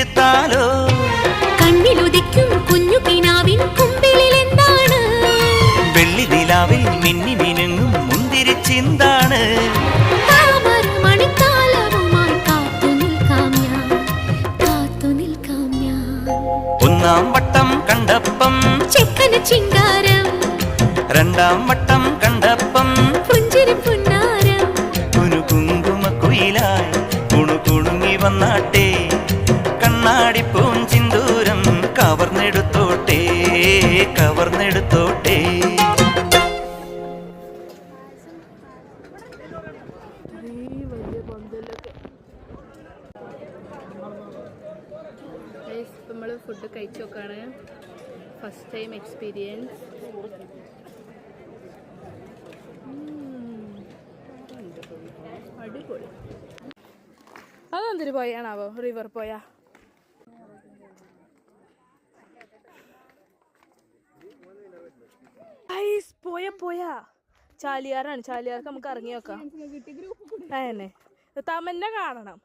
എടുത്താലോ കണ്ണിലുദിക്കും കുഞ്ഞു കിനാവിൻ കുമ്പിളിൽ എന്താണ് വെള്ളി നിലാവിൽ മിന്നി മിനുങ്ങും മുന്തിരി ചിന്താണ് മണിക്കാലവുമായി കാത്തു നിൽക്കാം ഞാൻ ഒന്നാം വട്ടം കണ്ടപ്പം ചെക്കന് ചിങ്കാരം രണ്ടാം വട്ടം കണ്ടപ്പം പുഞ്ചിരി പുന്നാരം ഒരു കുങ്കുമക്കുയിലായി കുണുകുണുങ്ങി വന്നാട്ടെ കണ്ണാടി പൂഞ്ചിന്തൂരം കവർന്നെടുത്തോട്ടെ കവർന്നെടുത്തോട്ടെ നമ്മൾ ഫുഡ് കഴിച്ചു നോക്കാണ് ഫസ്റ്റ് ടൈം എക്സ്പീരിയൻസ് അടിപൊളി അതെന്തൊരു പോയാണാവോ റിവർ പോയാ പോയാ ചാലിയാറാണ് ചാലിയാർക്ക് നമുക്ക് ഇറങ്ങി നോക്കാം അതന്നെ തമന്നെ കാണണം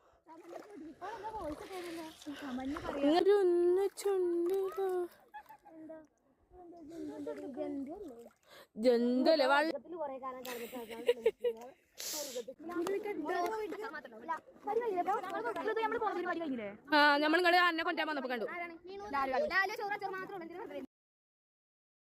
ജന്തല്ലേ ആ നമ്മളിങ്ങോട്ട് അന്നെ കൊണ്ടാൻ വന്നപ്പോ കണ്ടു